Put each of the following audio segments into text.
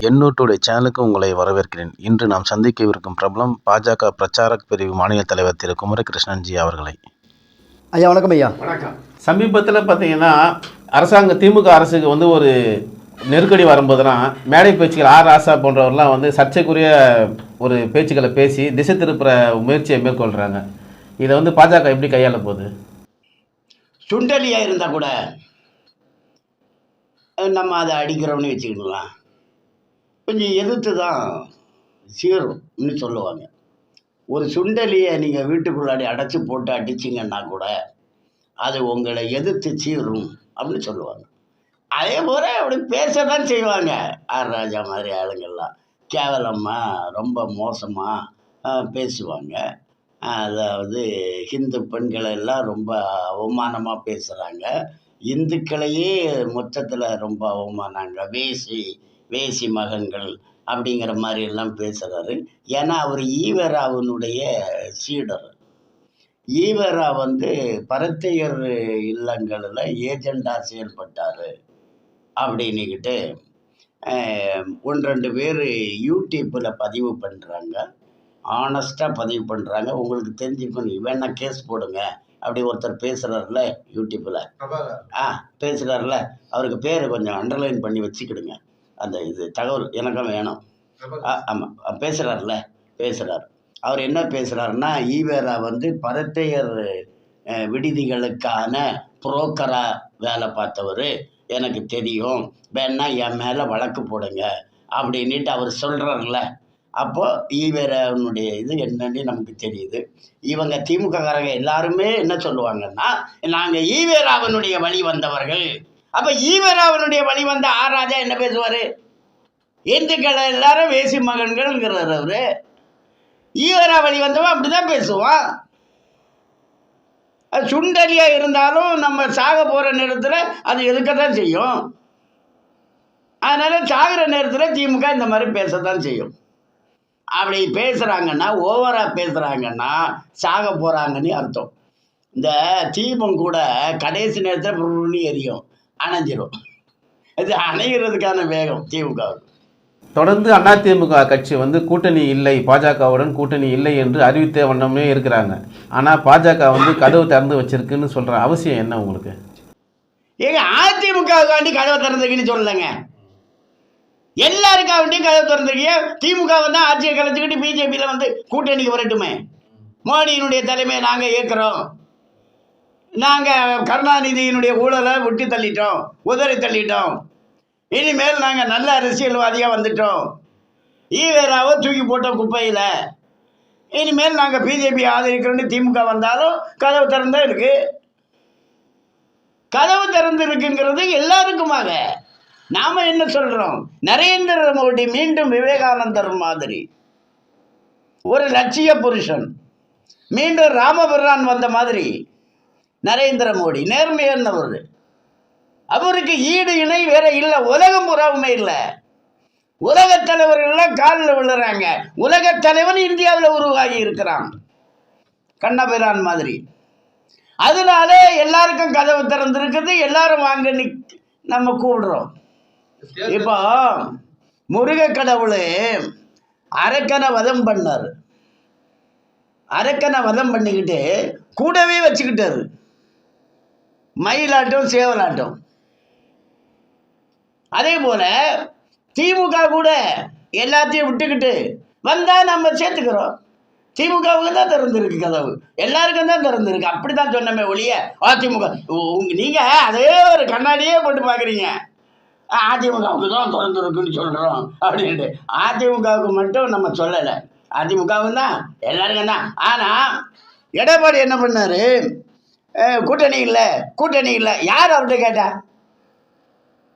Ennore today சேனலுக்கு உங்களை வரவேற்கிறேன். இன்று நாம் சந்திக்கவிருக்கும் பிரபலம் பாஜக பிரச்சாரக் பிரிவு மாநில தலைவர் திரு குமரகிருஷ்ணன்ஜி அவர்களை. ஐயா வணக்கம். ஐயா வணக்கம். சமீபத்தில் பார்த்தீங்கன்னா திமுக அரசுக்கு ஒரு நெருக்கடி வரும்போதெல்லாம் மேடை பேச்சுகள் ராசா போன்றவர்லாம் சர்ச்சைக்குரிய ஒரு பேச்சுக்களை பேசி திசை திருப்புற முயற்சியை மேற்கொள்கிறாங்க. இதை பாஜக எப்படி கையாள போகுது? சுண்டலியாக இருந்தால் கூட நம்ம அதை அடிக்கிறோம்னு வச்சுக்கிடலாம். கொஞ்சம் எதிர்த்து தான் சீரும்னு சொல்லுவாங்க. ஒரு சுண்டலியை நீங்கள் வீட்டுக்குள்ளாடி அடைச்சி போட்டு அடிச்சிங்கன்னா கூட அது உங்களை எதிர்த்து சீரும் அப்படின்னு சொல்லுவாங்க. அதே போல் அப்படி பேச தான் செய்வாங்க. ஆர் ராஜா மாதிரி ஆளுங்கள்லாம் கேவலமாக ரொம்ப மோசமாக பேசுவாங்க. அதாவது ஹிந்து பெண்களை எல்லாம் ரொம்ப அவமானமாக பேசுகிறாங்க. இந்துக்களையே மொத்தத்தில் ரொம்ப அவமானாங்க. வேசி மகன்கள் அப்படிங்கிற மாதிரி எல்லாம் பேசுகிறாரு. ஏன்னா அவர் ஈவராவனுடைய சீடர். ஈவரா பரத்தையர் இல்லங்களில் ஏஜெண்டாக செயல்பட்டார் அப்படின்னுக்கிட்டு 1-2 பேர் யூடியூப்பில் பதிவு பண்ணுறாங்க. ஆனஸ்ட்டாக பதிவு பண்ணுறாங்க. உங்களுக்கு தெரிஞ்சுக்கணும், வேணா கேஸ் போடுங்க அப்படி ஒருத்தர் பேசுகிறாருல யூடியூப்பில். பேசுகிறாருல, அவருக்கு பேர் கொஞ்சம் அண்டர்லைன் பண்ணி வச்சுக்கிடுங்க. அந்த இது தகவல் எனக்கும் வேணும். ஆமாம், பேசுகிறார். அவர் என்ன பேசுகிறாருன்னா, ஈவேரா பரத்தையர் விடுதிகளுக்கான புரோக்கராக வேலை பார்த்தவர், எனக்கு தெரியும், வேணா என் மேலே வழக்கு போடுங்க அப்படின்ட்டு அவர் சொல்கிறார்ல. அப்போது ஈவேராவனுடைய இது என்னன்னு நமக்கு தெரியுது. இவங்க திமுககாரங்க எல்லாருமே என்ன சொல்லுவாங்கன்னா, நாங்கள் ஈவேராவனுடைய வழி வந்தவர்கள். அப்போ ஈவேராவனுடைய வழி வந்த ஆர் ராஜா என்ன பேசுவார்? இந்துக்களை எல்லாரும் வேசி மகன்கள்ங்கிறார் அவர். ஈவேரா வழி வந்தவன் அப்படி தான் பேசுவான். அது சுண்டலியாக இருந்தாலும் நம்ம சாக போகிற நேரத்தில் அது எதுக்கத்தான் செய்யும். அதனால் சாகிற நேரத்தில் திமுக இந்த மாதிரி பேசத்தான் செய்யும். அப்படி பேசுகிறாங்கன்னா, ஓவராக பேசுகிறாங்கன்னா சாக போகிறாங்கன்னு அர்த்தம். இந்த தீபம் கூட கடைசி நேரத்தில் புருன்னு எரியும், அணைஞ்சிரும். இது அணைகிறதுக்கான வேகம் திமுகவுக்கு. தொடர்ந்து அதிமுக கட்சி கூட்டணி இல்லை, பாஜகவுடன் கூட்டணி இல்லை என்று அறிவித்த வண்ணமே இருக்கிறாங்க. ஆனால் பாஜக கதவு திறந்து வச்சிருக்குன்னு சொல்கிற அவசியம் என்ன உங்களுக்கு? ஏங்க, அதிமுகவுக்காண்டி கதவை திறந்துக்குன்னு சொல்லலைங்க, எல்லாருக்காக கதவை திறந்துருக்கீங்க. திமுக தான் ஆட்சியை கலைச்சிக்கிட்டு பிஜேபியில் கூட்டணிக்கு வரட்டுமே. மோடியினுடைய தலைமையை நாங்கள் ஏற்கிறோம், நாங்கள் கருணாநிதியினுடைய ஊழலை விட்டு தள்ளிட்டோம், உதறி தள்ளிட்டோம், இனிமேல் நாங்கள் நல்ல அரசியல்வாதியாக வந்துட்டோம், ஈவேராவை தூக்கி போட்டோம் குப்பையில், இனிமேல் நாங்கள் பிஜேபி ஆதரிக்கிறோன்னு திமுக வந்தாலும் கதவு திறந்தா இருக்கு. கதவு திறந்து இருக்குங்கிறது எல்லாருக்குமாக. நாம் என்ன சொல்கிறோம்? நரேந்திர மோடி மீண்டும் விவேகானந்தர் மாதிரி ஒரு லட்சிய புருஷன், மீண்டும் ராமபிரான் வந்த மாதிரி நரேந்திர மோடி நேர்மையானவர். அவருக்கு ஈடு இணை வேற இல்லை, உலகம் புறாவுமே இல்லை. உலகத் தலைவர்கள்லாம் காலில் விழுறாங்க. உலகத் தலைவன் இந்தியாவில் உருவாகி இருக்கிறான், கண்ணபிரான் மாதிரி. அதனால எல்லாருக்கும் கதவு திறந்துருக்குது, எல்லாரும் வாங்க நம்ம கூப்பிடுறோம். இப்போ முருக கடவுள் அரக்கனை வதம் பண்ணார். அரக்கனை வதம் பண்ணிக்கிட்டு கூடவே வச்சுக்கிட்டாரு மயிலாட்டம் சேவலாட்டம். அதே போல திமுக கூட எல்லாத்தையும் விட்டுக்கிட்டு வந்தால் நம்ம சேர்த்துக்கிறோம். திமுகவுக்கு தான் திறந்துருக்கு கதவு, எல்லாருக்கும் தான் திறந்துருக்கு. அப்படி தான் சொன்னமே ஒழிய அதிமுக நீங்கள் அதே ஒரு கண்ணாடியே போட்டு பார்க்குறீங்க, அதிமுகவுக்கு தான் திறந்துருக்குன்னு சொல்கிறோம் அப்படின்ட்டு. அதிமுகவுக்கு மட்டும் நம்ம சொல்லலை, அதிமுகவும் தான் எல்லாருக்கும் தான். ஆனால் எடப்பாடி என்ன பண்ணார்? கூட்டணி இல்லை. யார் அவர்கிட்ட கேட்டா?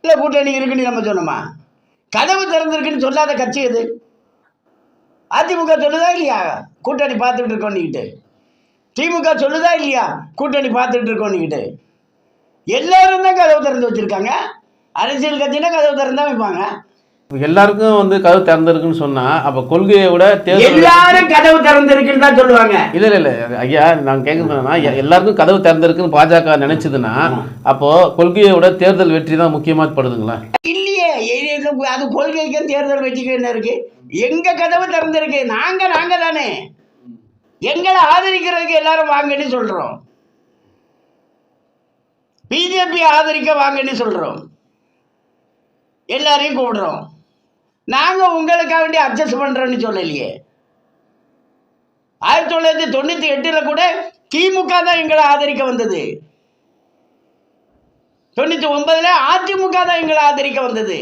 இல்லை கூட்டணி இருக்குன்னு நம்ம சொன்னோமா? கதவு திறந்துருக்குன்னு சொல்லாத கட்சி எது? அதிமுக சொல்லுதா இல்லையா கூட்டணி பார்த்துட்டு இருக்கோன்னிக்கிட்டு? திமுக சொல்லுதா இல்லையா கூட்டணி பார்த்துட்டு இருக்கோன்னிக்கிட்டு? எல்லாரும் தான் கதவு திறந்து வச்சுருக்காங்க. அரசியல் கட்சினா கதவு திறந்தா வைப்பாங்க. எல்லாருக்கும் கதவு திறந்திருக்குன்னு சொன்னா அப்ப கொள்கையை விட எல்லாரும் கதவு திறந்திருக்குன்னு தான் சொல்லுவாங்க. இல்ல ஐயா, நான் கேட்கறதுனா எல்லாருக்கும் கதவு திறந்திருக்குன்னு பாஜக நினைச்சதுன்னா அப்போ கொள்கையை விட தேர்தல் வெற்றி தான் முக்கியமா படுதுங்களா? இல்லையே, அது கொள்கைக்கும் தேர்தல் வெற்றிக்கும் என்ன இருக்கு? எங்க கதவு திறந்திருக்கு. நாங்க தானே எங்களை ஆதரிக்கிறதுக்கு எல்லாரும் வாங்கன்னு சொல்றோம். பிஜேபி ஆதரிக்க வாங்கன்னு சொல்றோம். எல்லாரையும் கூப்பிடுறோம். நாங்க உங்களுக்காக வேண்டி அட்ஜஸ்ட் பண்றோம்னு சொல்லலையே. 1998 கூட திமுக தான் எங்களை ஆதரிக்க வந்தது. 99 அதிமுக தான் எங்களை ஆதரிக்க வந்தது.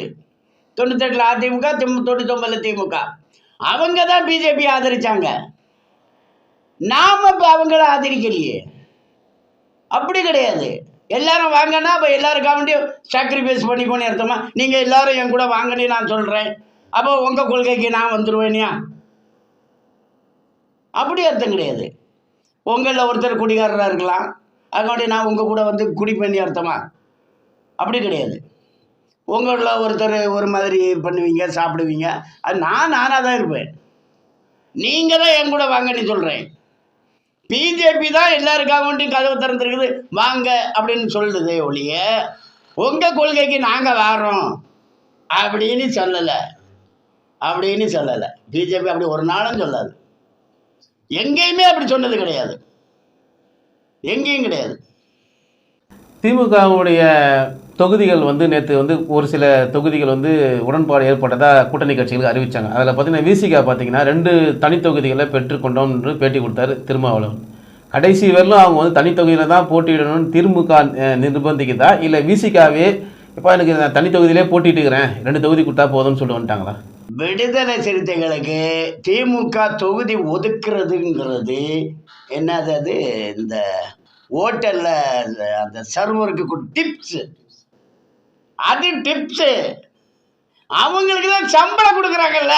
98 அதிமுக, 99 திமுக. அவங்க தான் பிஜேபி ஆதரிச்சாங்க. நாம இப்ப அவங்கள ஆதரிக்கலையே. அப்படி கிடையாது. எல்லாரும் வாங்கன்னா அப்ப எல்லாருக்காக வேண்டியும் சாக்ரிஃபைஸ் பண்ணிக்கோன்னு அர்த்தமா? நீங்க எல்லாரும் என் கூட வாங்கன்னு நான் சொல்றேன், அப்போ உங்க கொள்கைக்கு நான் வந்துருவேனியா? அப்படி அர்த்தம் கிடையாது. உங்களில் ஒருத்தர் குடிகாரராக இருக்கலாம், அதுக்காண்டி நான் உங்கள் கூட வந்து குடிப்பேன் அர்த்தமா? அப்படி கிடையாது. உங்களில் ஒருத்தர் ஒரு மாதிரி பண்ணுவீங்க, சாப்பிடுவீங்க, அது நானாக தான் இருப்பேன். நீங்கள் தான் என் கூட வாங்கன்னு சொல்கிறேன். பிஜேபி தான் எல்லாருக்காக வேண்டி கதவு திறந்துருக்குது வாங்க அப்படின்னு சொல்லுதே ஒழிய உங்கள் கொள்கைக்கு நாங்கள் வாரோம் அப்படின்னு சொல்லலை. பிஜேபி அப்படி ஒரு நாளும் சொல்லாது. எங்கேயுமே அப்படி சொன்னது கிடையாது. எங்கேயும் கிடையாது. திமுகவுடைய தொகுதிகள் வந்து நேற்று வந்து ஒரு சில தொகுதிகள் வந்து உடன்பாடு ஏற்பட்டதாக கூட்டணி கட்சிகளுக்கு அறிவித்தாங்க. அதில் பார்த்தீங்கன்னா விசிகா பார்த்தீங்கன்னா 2 தனி தொகுதிகளை பெற்றுக்கொண்டோம் என்று பேட்டி கொடுத்தாரு திருமாவளவன். கடைசி வரலும் அவங்க வந்து தனி தொகுதியில் தான் போட்டியிடணும்னு திமுக நிர்பந்திக்குதா, இல்லை விசிகாவே இப்போ எனக்கு நான் தனி தொகுதியிலே போட்டிட்டுக்கிறேன் 2 தொகுதி கொடுத்தா போதும்னு சொல்லிட்டு வந்துட்டாங்களா? விடுதலை சிறுத்தைகளுக்கு திமுக தொகுதி ஒதுக்குறதுங்கிறது என்னது? அது இந்த ஹோட்டலில் அந்த சர்வருக்கு டிப்ஸு. அது டிப்ஸு. அவங்களுக்கு தான் சம்பளம் கொடுக்குறாங்கல்ல.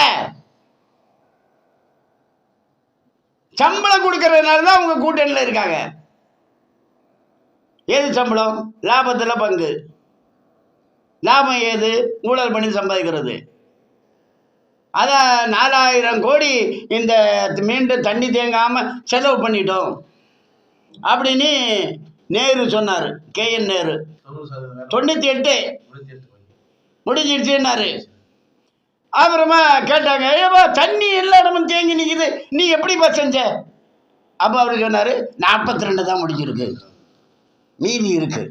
சம்பளம் கொடுக்கறதுனால தான் அவங்க கூட்டணியில் இருக்காங்க. ஏது சம்பளம்? லாபத்தில் பங்கு. லாபம் ஏது? ஊழல் பண்ணி சம்பாதிக்கிறது. அதான் 4000 கோடி இந்த மீண்டும் தண்ணி தேங்காமல் செலவு பண்ணிட்டோம் அப்படின்னு நேரு சொன்னார். KN நேரு 98 முடிஞ்சிடுச்சுன்னாரு. அப்புறமா கேட்டாங்க, ஏப்பா தண்ணி எல்லா இடமும் தேங்கி நிற்குது, நீ எப்படிப்பா செஞ்ச? அப்போ அவர் சொன்னார், 42 தான் முடிஞ்சிருக்கு, மீதி இருக்கு.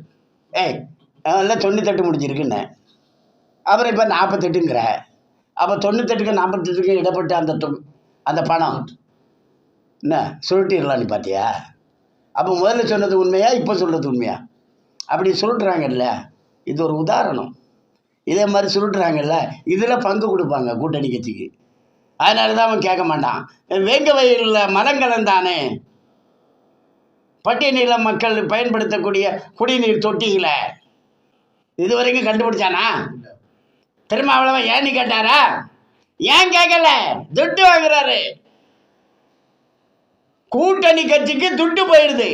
எல்லாம் 98 முடிஞ்சிருக்குன்னு. அப்புறம் இப்போ 48ங்கிற. அப்போ 98க்கு 48க்கு இடப்பட்ட அந்த பணம் என்ன சுருட்டிடலாம் நீ பார்த்தியா? அப்போ முதல்ல சொன்னது உண்மையா, இப்போ சொல்கிறது உண்மையா? அப்படி சுருட்டுறாங்கல்ல, இது ஒரு உதாரணம். இதே மாதிரி சுருட்டுறாங்கல்ல, இதில் பங்கு கொடுப்பாங்க கூட்டணி கட்சிக்கு. அதனால தான் அவன் கேட்க மாட்டான். வேங்க வயலில் மலம் கலந்தானே பட்டியலில் மக்கள் பயன்படுத்தக்கூடிய குடிநீர் தொட்டிகளை இதுவரைக்கும் கண்டுபிடிச்சானா? திருமாவளவன் ஏன்னு கேட்டாரா? ஏன் கேட்கல? துட்டு வாங்குறாரு. கூட்டணி கட்சிக்கு துட்டு போயிடுது.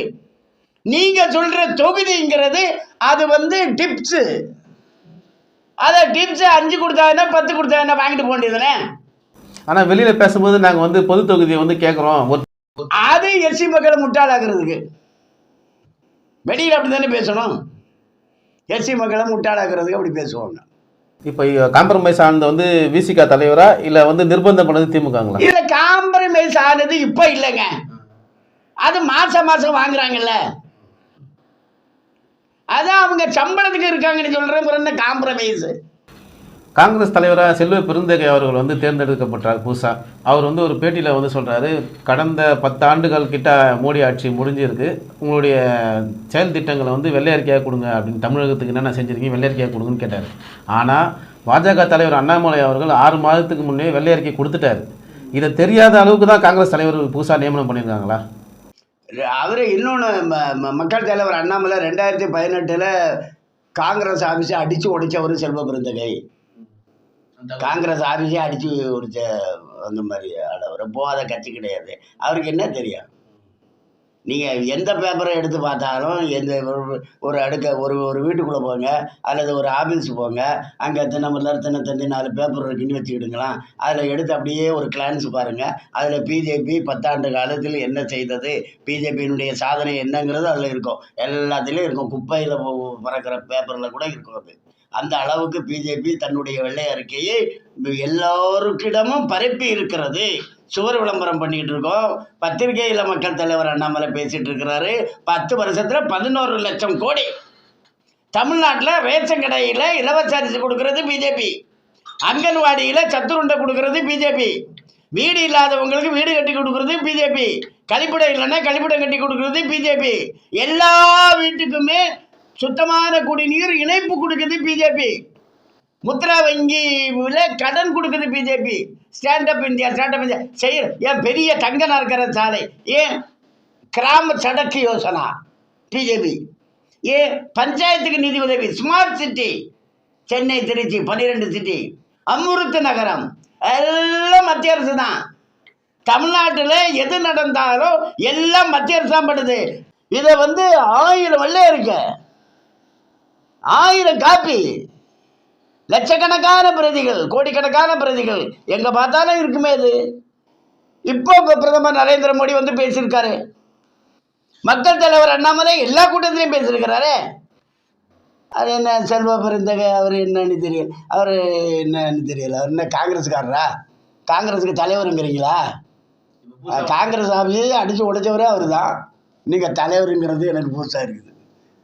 நீங்க சொல்ற தொகுதிங்கிறது அது வந்து டிப்ஸு. அதை டிப்ஸ் 5 கொடுத்தா என்ன 10 கொடுத்தா என்ன வாங்கிட்டு போக வேண்டியதுனே. ஆனால் வெளியில் பேசும்போது நாங்கள் வந்து பொது தொகுதியை வந்து கேட்குறோம். அது எஸ்சி மக்களை முட்டாளாக்குறதுக்கு. வெளியில் அப்படி தானே பேசணும். எஸ்சி மக்களை முட்டாளாக்குறதுக்கு அப்படி பேசுவாங்க. இப்போ காம்ப்ரமைஸ் ஆனது வந்து விசிகா தலைவரா, இல்லை வந்து நிர்பந்தம் பண்ணது திமுகங்களா? இதில் காம்ப்ரமைஸ் ஆனது இப்போ இல்லைங்க. அது மாதம் வாங்குறாங்கல்ல, அதான் அவங்க சம்பளத்துக்கு இருக்காங்கன்னு சொல்கிறேன். காம்ப்ரமைஸ். காங்கிரஸ் தலைவராக செல்வ பெருந்தகை அவர்கள் வந்து தேர்ந்தெடுக்கப்பட்டார் புதுசாக. அவர் வந்து ஒரு பேட்டியில் வந்து சொல்கிறாரு, கடந்த 10 ஆண்டுகள் கிட்ட மோடி ஆட்சி முடிஞ்சிருக்கு, உங்களுடைய செயல் திட்டங்களை வந்து வெள்ளை அறிக்கையாக கொடுங்க அப்படின்னு, தமிழகத்துக்கு என்னென்ன செஞ்சுருக்கீங்க வெள்ளை அறிக்கையாக கொடுங்கன்னு கேட்டார். ஆனால் பாஜக தலைவர் அண்ணாமலை அவர்கள் 6 மாதத்துக்கு முன்னே வெள்ளை அறிக்கை கொடுத்துட்டார். இதை தெரியாத அளவுக்கு தான் காங்கிரஸ் தலைவர் புதுசாக நியமனம் பண்ணியிருக்காங்களா? அவர் இன்னொன்று மக்கள் தலைவர் அண்ணாமலை 2018 காங்கிரஸ் ஆஃபீஸை அடித்து உடைச்சவர் செல்வ பெருந்தகை. காங்கிரஸ் ஆஃபீஸே அடித்து உடைச்ச அந்த மாதிரி ஆளவர். போகாத கட்சி கிடையாது. அவருக்கு என்ன தெரியும்? நீங்கள் எந்த பேப்பரை எடுத்து பார்த்தாலும் எந்த ஒரு ஒரு வீட்டுக்குள்ளே போங்க அல்லது ஒரு ஆஃபீஸ் போங்க, அங்கே தினமலர் தினத்தந்தி 4 பேப்பர் இருக்குன்னு வச்சுக்கிடுங்களாம். அதில் எடுத்து அப்படியே ஒரு கிளான்ஸ் பாருங்கள். அதில் பிஜேபி 10 ஆண்டு காலத்தில் என்ன செய்தது, பிஜேபியினுடைய சாதனை என்னங்கிறது அதில் இருக்கும். எல்லாத்துலேயும் இருக்கும். குப்பையில் பறக்கிற பேப்பரில் கூட இருக்கும். அந்த அளவுக்கு பிஜேபி தன்னுடைய வெள்ளை அறிக்கையை எல்லோருக்கிடமும் பரப்பி இருக்கிறது. சுவர் விளம்பரம் பண்ணிக்கிட்டு இருக்கோம். பத்திரிகையில் மக்கள் தலைவர் அண்ணாமலை பேசிகிட்டு இருக்கிறாரு. 10 வருஷத்தில் 11 லட்சம் கோடி. தமிழ்நாட்டில் ரேஷன் கடையில் இலவச அரிசி கொடுக்கறது பிஜேபி, அங்கன்வாடியில் சத்துருண்டை கொடுக்கறது பிஜேபி, வீடு இல்லாதவங்களுக்கு வீடு கட்டி கொடுக்கறது பிஜேபி, கழிப்பிடம் இல்லைன்னா கழிப்பிடம் கட்டி கொடுக்கறது பிஜேபி, எல்லா வீட்டுக்குமே சுத்தமான குடிநீர் இணைப்பு கொடுக்குது பிஜேபி, முத்ரா வங்கியில் கடன் கொடுக்குது பிஜேபி, ஸ்டாண்டப் இந்தியா செய்ய ஏன் பெரிய தங்க நாற்கர சாலை, ஏன் கிராம சடக்கு யோசனா பிஜேபி, ஏன் பஞ்சாயத்துக்கு நிதி உதவி, smart city Chennai Tiruchi 12 city, Amrut நகரம் எல்லாம் மத்திய அரசு தான். தமிழ்நாட்டில் எது நடந்தாலும் எல்லாம் மத்திய அரசு தான் பண்ணுது. இதை 1000 வெள்ளை இருக்கு, 1000 காப்பி, லட்சக்கணக்கான பிரதிகள், கோடிக்கணக்கான பிரதிகள் எங்க பார்த்தாலும் இருக்குமே. இது இப்போ பிரதமர் நரேந்திர மோடி பேசியிருக்காரு. மக்கள் தலைவர் அண்ணாமலை எல்லா கூட்டத்திலையும் பேசியிருக்கிறாரு. அது என்ன செல்வ பெருந்தகை, அவர் என்னன்னு தெரியல, அவர் என்ன காங்கிரஸ்காரரா? காங்கிரஸுக்கு தலைவருங்கிறீங்களா? காங்கிரஸ் ஆஃபீஸை அடித்து உடைச்சவரே அவர் தான். நீங்கள் தலைவருங்கிறது எனக்கு புதுசாக இருக்குது.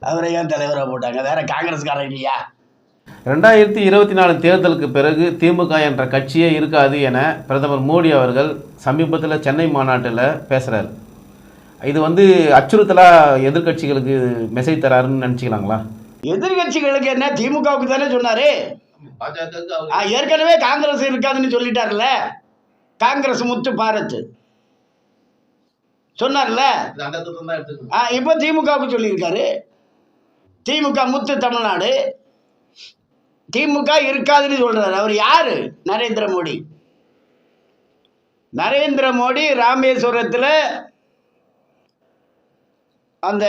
அவரை ஏன் தலைவராக போட்டாங்க? வேற காங்கிரஸ்காரர் இல்லையா? 2024 தேர்தலுக்கு பிறகு திமுக என்ற கட்சியே இருக்காது என பிரதமர் மோடி அவர்கள் சமீபத்தில் சென்னை மாநாட்டில் பேசுகிறார். இது அச்சுறுத்தலாக எதிர்கட்சிகளுக்கு மெசேஜ் தராருன்னு நினச்சிக்கலாங்களா? எதிர்கட்சிகளுக்கு என்ன, திமுகவுக்கு தானே சொன்னார். ஏற்கனவே காங்கிரஸ் இருக்காதுன்னு சொல்லிட்டார்ல. காங்கிரஸ் முத்து பாரத் சொன்னார்ல, இப்போ திமுகவுக்கு சொல்லியிருக்காரு. திமுக முத்து தமிழ்நாடு, திமுக இருக்காதுன்னு சொல்றாரு. அவர் யாரு? நரேந்திர மோடி. நரேந்திர மோடி ராமேஸ்வரத்தில் அந்த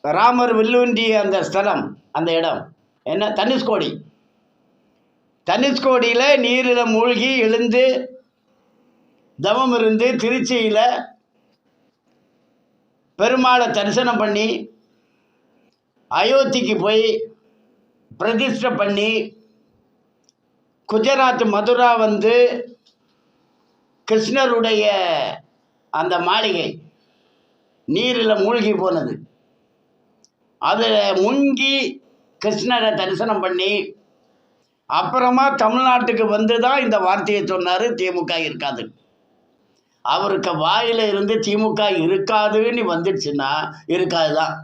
ராமர் வில்லுண்டிய அந்த ஸ்தலம், அந்த இடம் என்ன, தனுஷ்கோடி. தனுஷ்கோடியில் நீரில் மூழ்கி எழுந்து தவம் இருந்து திருச்சியில் பெருமாளை தரிசனம் பண்ணி அயோத்திக்கு போய் பிரதிஷ்டை பண்ணி குஜராத் மதுரா கிருஷ்ணருடைய அந்த மாளிகை நீரில் மூழ்கி போனது. அதில் முங்கி கிருஷ்ணரை தரிசனம் பண்ணி அப்புறமா தமிழ்நாட்டுக்கு தான் இந்த வார்த்தையை சொன்னார், திமுக இருக்காது. அவருக்கு வாயில் இருந்து திமுக இருக்காதுன்னு வந்துடுச்சுன்னா இருக்காது தான்.